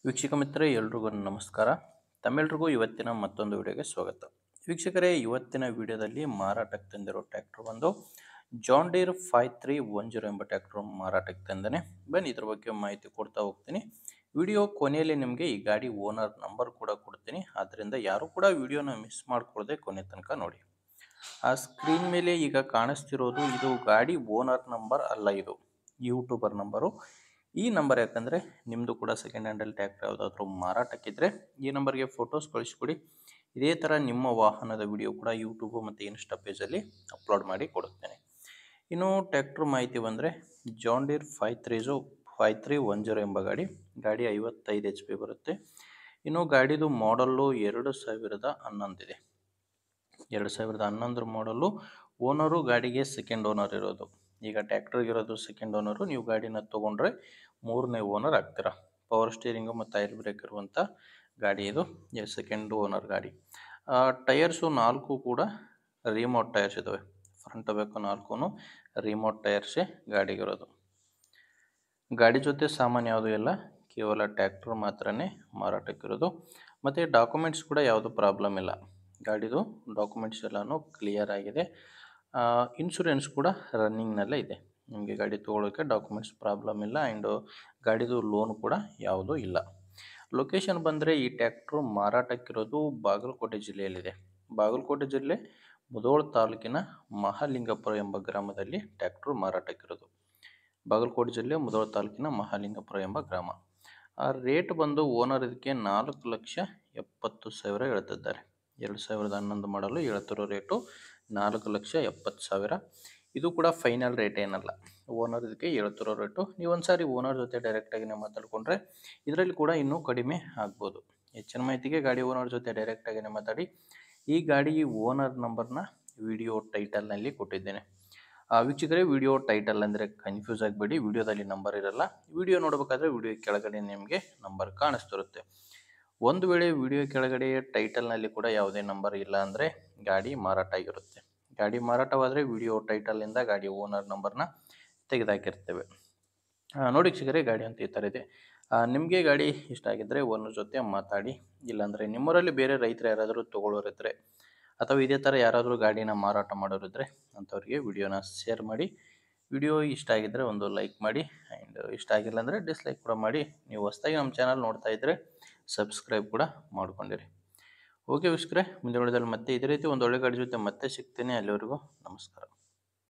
ವೀಕ್ಷಕ ಮಿತ್ರರೇ ಎಲ್ರಿಗೂ ನಮಸ್ಕಾರ. ತಮ್ಮೆಲ್ರಿಗೂ ಇವತ್ತಿನ ಮತ್ತೊಂದು ವಿಡಿಯೋಗೆ ಸ್ವಾಗತ. ವೀಕ್ಷಕರೇ, ಇವತ್ತಿನ ವಿಡಿಯೋದಲ್ಲಿ ಮಾರಾಟಕ್ಕೆ ತಂದಿರೋ ಟ್ರ್ಯಾಕ್ಟರ್ ಒಂದು ಜಾನ್ ಡೀರ್ 5310 ಎಂಬ ಟ್ರ್ಯಾಕ್ಟರ್ ಮಾರಾಟಕ್ಕೆ ತಂದೇನೆ. ಬನ್ನಿ ಇದ್ರ ಬಗ್ಗೆ ಮಾಹಿತಿ ಕೊಡ್ತಾ ಹೋಗ್ತೀನಿ. ವಿಡಿಯೋ ಕೊನೆಯಲ್ಲಿ ನಿಮಗೆ ಈ ಗಾಡಿ ಓನರ್ ನಂಬರ್ ಕೂಡ ಕೊಡ್ತೀನಿ. ಆದ್ದರಿಂದ ಯಾರು ಕೂಡ ವಿಡಿಯೋನ ಮಿಸ್ ಮಾಡ್ಕೊಳ್ಳದೆ ಕೊನೆ ತನಕ ನೋಡಿ. ಆ ಸ್ಕ್ರೀನ್ ಮೇಲೆ ಈಗ ಕಾಣಿಸ್ತಿರೋದು ಇದು ಗಾಡಿ ಓನರ್ ನಂಬರ್ ಅಲ್ಲ, ಇದು ಯೂಟ್ಯೂಬರ್ ನಂಬರು. ಈ ನಂಬರ್ ಯಾಕಂದರೆ ನಿಮ್ಮದು ಕೂಡ ಸೆಕೆಂಡ್ ಹ್ಯಾಂಡಲ್ ಟ್ರ್ಯಾಕ್ಟರ್ ಯಾವುದಾದ್ರೂ ಮಾರಾಟಕ್ಕಿದ್ರೆ ಈ ನಂಬರ್ಗೆ ಫೋಟೋಸ್ ಕಳಿಸ್ಕೊಡಿ. ಇದೇ ಥರ ನಿಮ್ಮ ವಾಹನದ ವಿಡಿಯೋ ಕೂಡ ಯೂಟ್ಯೂಬು ಮತ್ತು ಇನ್ಸ್ಟಾ ಪೇಜಲ್ಲಿ ಅಪ್ಲೋಡ್ ಮಾಡಿ ಕೊಡುತ್ತೇನೆ. ಇನ್ನು ಟ್ರ್ಯಾಕ್ಟರ್ ಮಾಹಿತಿ ಬಂದರೆ ಜಾನ್ ಡೀರ್ 5310 ಎಂಬ ಗಾಡಿ 55 HP ಬರುತ್ತೆ. ಇನ್ನು ಗಾಡಿದು ಮಾಡಲ್ಲು 2011 ಇದೆ. 2011 ಮಾಡಲ್ಲು. ಓನರು ಗಾಡಿಗೆ ಸೆಕೆಂಡ್ ಓನರ್ ಇರೋದು. ಈಗ ಟ್ರ್ಯಾಕ್ಟರ್ಗಿರೋದು ಸೆಕೆಂಡ್ ಓನರು, ನೀವು ಗಾಡಿನ ತೊಗೊಂಡ್ರೆ ಮೂರನೇ ಓನರ್ ಆಗ್ತೀರಾ. ಪವರ್ ಸ್ಟೀರಿಂಗು ಮತ್ತು ಆಯಿಲ್ ಬ್ರೇಕ್ ಇರುವಂಥ ಗಾಡಿ ಇದು, ಸೆಕೆಂಡ್ ಓನರ್ ಗಾಡಿ. ಟೈರ್ಸು 4 ಕೂಡ ರಿಮೋಟ್ ಟೈರ್ಸ್ ಇದ್ದಾವೆ. ಫ್ರಂಟ್ ಬೇಕು 4 ರಿಮೋಟ್ ಟೈರ್ಸೇ ಗಾಡಿಗಿರೋದು. ಗಾಡಿ ಜೊತೆ ಸಾಮಾನು ಯಾವುದೂ ಇಲ್ಲ, ಕೇವಲ ಟ್ರ್ಯಾಕ್ಟರ್ ಮಾತ್ರನೇ ಮಾರಾಟಕ್ಕಿರೋದು. ಮತ್ತು ಡಾಕ್ಯುಮೆಂಟ್ಸ್ ಕೂಡ ಯಾವುದು ಪ್ರಾಬ್ಲಮ್ ಇಲ್ಲ. ಗಾಡಿದು ಡಾಕ್ಯುಮೆಂಟ್ಸ್ ಎಲ್ಲನೂ ಕ್ಲಿಯರ್ ಆಗಿದೆ. ಇನ್ಶೂರೆನ್ಸ್ ಕೂಡ ರನ್ನಿಂಗ್ನಲ್ಲೇ ಇದೆ. ನಿಮಗೆ ಗಾಡಿ ತೊಗೊಳೋಕ್ಕೆ ಡಾಕ್ಯುಮೆಂಟ್ಸ್ ಪ್ರಾಬ್ಲಮ್ ಇಲ್ಲ. ಆ್ಯಂಡ್ ಗಾಡಿದು ಲೋನ್ ಕೂಡ ಯಾವುದೂ ಇಲ್ಲ. ಲೊಕೇಶನ್ ಬಂದರೆ ಈ ಟ್ರ್ಯಾಕ್ಟ್ರು ಮಾರಾಟಕ್ಕಿರೋದು ಬಾಗಲಕೋಟೆ ಜಿಲ್ಲೆಯಲ್ಲಿದೆ. ಬಾಗಲಕೋಟೆ ಜಿಲ್ಲೆ ಮುಧೋಳ ತಾಲೂಕಿನ ಮಹಾಲಿಂಗಪುರ ಎಂಬ ಗ್ರಾಮದಲ್ಲಿ ಟ್ರ್ಯಾಕ್ಟ್ರು ಮಾರಾಟಕ್ಕಿರೋದು. ಬಾಗಲಕೋಟೆ ಜಿಲ್ಲೆ ಮುಧೋಳ ತಾಲೂಕಿನ ಮಹಾಲಿಂಗಪುರ ಎಂಬ ಗ್ರಾಮ. ಆ ರೇಟ್ ಬಂದು ಓನರ್ ಇದಕ್ಕೆ 4,70,000 ಹೇಳ್ತಿದ್ದಾರೆ. 2011 ಮಾಡಲು ಹೇಳ್ತಿರೋ ರೇಟು 4,70,000. ಇದು ಕೂಡ ಫೈನಲ್ ರೇಟ್ ಏನಲ್ಲ. ಓನರ್ ಇದಕ್ಕೆ ಹೇಳ್ತಿರೋ ರೇಟು. ನೀವು ಒಂದ್ಸಾರಿ ಓನರ್ ಜೊತೆ ಡೈರೆಕ್ಟಾಗಿನೇ ಮಾತಾಡಿಕೊಂಡ್ರೆ ಇದರಲ್ಲಿ ಕೂಡ ಇನ್ನೂ ಕಡಿಮೆ ಆಗ್ಬೋದು. ಹೆಚ್ಚಿನ ಮಾಹಿತಿಗೆ ಗಾಡಿ ಓನರ್ ಜೊತೆ ಡೈರೆಕ್ಟಾಗಿನೇ ಮಾತಾಡಿ. ಈ ಗಾಡಿ ಓನರ್ ನಂಬರ್ನ ವಿಡಿಯೋ ಟೈಟಲ್ನಲ್ಲಿ ಕೊಟ್ಟಿದ್ದೇನೆ. ವೀಕ್ಷಕರೇ, ವಿಡಿಯೋ ಟೈಟಲ್ ಅಂದರೆ ಕನ್ಫ್ಯೂಸ್ ಆಗಬೇಡಿ. ವಿಡಿಯೋದಲ್ಲಿ ನಂಬರ್ ಇರಲ್ಲ. ವಿಡಿಯೋ ನೋಡಬೇಕಾದ್ರೆ ವಿಡಿಯೋ ಕೆಳಗಡೆ ನಿಮಗೆ ನಂಬರ್ ಕಾಣಿಸ್ತಿರುತ್ತೆ. ಒಂದು ವೇಳೆ ವಿಡಿಯೋ ಕೆಳಗಡೆ ಟೈಟಲ್ನಲ್ಲಿ ಕೂಡ ಯಾವುದೇ ನಂಬರ್ ಇಲ್ಲ ಅಂದರೆ ಗಾಡಿ ಮಾರಾಟ ಆಗಿರುತ್ತೆ. ಗಾಡಿ ಮಾರಾಟವಾದರೆ ವಿಡಿಯೋ ಟೈಟಲಿಂದ ಗಾಡಿ ಓನರ್ ನಂಬರ್ನ ತೆಗೆದುಹಾಕಿರ್ತೇವೆ. ನೋಡಿ ವೀಕ್ಷಕರೇ, ಗಾಡಿ ಅಂತ ಈ ಥರ ಇದೆ. ನಿಮಗೆ ಗಾಡಿ ಇಷ್ಟ ಆಗಿದ್ದರೆ ಓನರ್ ಜೊತೆ ಮಾತಾಡಿ. ಇಲ್ಲಾಂದರೆ ನಿಮ್ಮೂರಲ್ಲಿ ಬೇರೆ ರೈತರು ಯಾರಾದರೂ ತೊಗೊಳ್ಳೋರಿದ್ದರೆ ಅಥವಾ ಇದೇ ಥರ ಯಾರಾದರೂ ಗಾಡಿನ ಮಾರಾಟ ಮಾಡೋರಿದ್ದರೆ ಅಂಥವ್ರಿಗೆ ವಿಡಿಯೋನ ಶೇರ್ ಮಾಡಿ. ವಿಡಿಯೋ ಇಷ್ಟ ಆಗಿದ್ದರೆ ಒಂದು ಲೈಕ್ ಮಾಡಿ. ಆ್ಯಂಡ್ ಇಷ್ಟ ಆಗಿಲ್ಲ ಅಂದರೆ ಡಿಸ್ಲೈಕ್ ಕೂಡ ಮಾಡಿ. ನೀವು ಹೊಸದಾಗಿ ನಮ್ಮ ಚಾನಲ್ ನೋಡ್ತಾ ಇದ್ದರೆ ಸಬ್ಸ್ಕ್ರೈಬ್ ಕೂಡ ಮಾಡ್ಕೊಂಡಿರಿ. ಓಕೆ ವೀಕ್ಷಕರೇ, ಮುಂದಿನ ವಿಡಿಯೋದಲ್ಲಿ ಮತ್ತೆ ಇದೇ ರೀತಿ ಒಂದು ಒಳ್ಳೆ ಗಾಡಿ ಜೊತೆ ಮತ್ತೆ ಸಿಗ್ತೇನೆ. ಅಲ್ಲಿವರೆಗೂ ನಮಸ್ಕಾರ.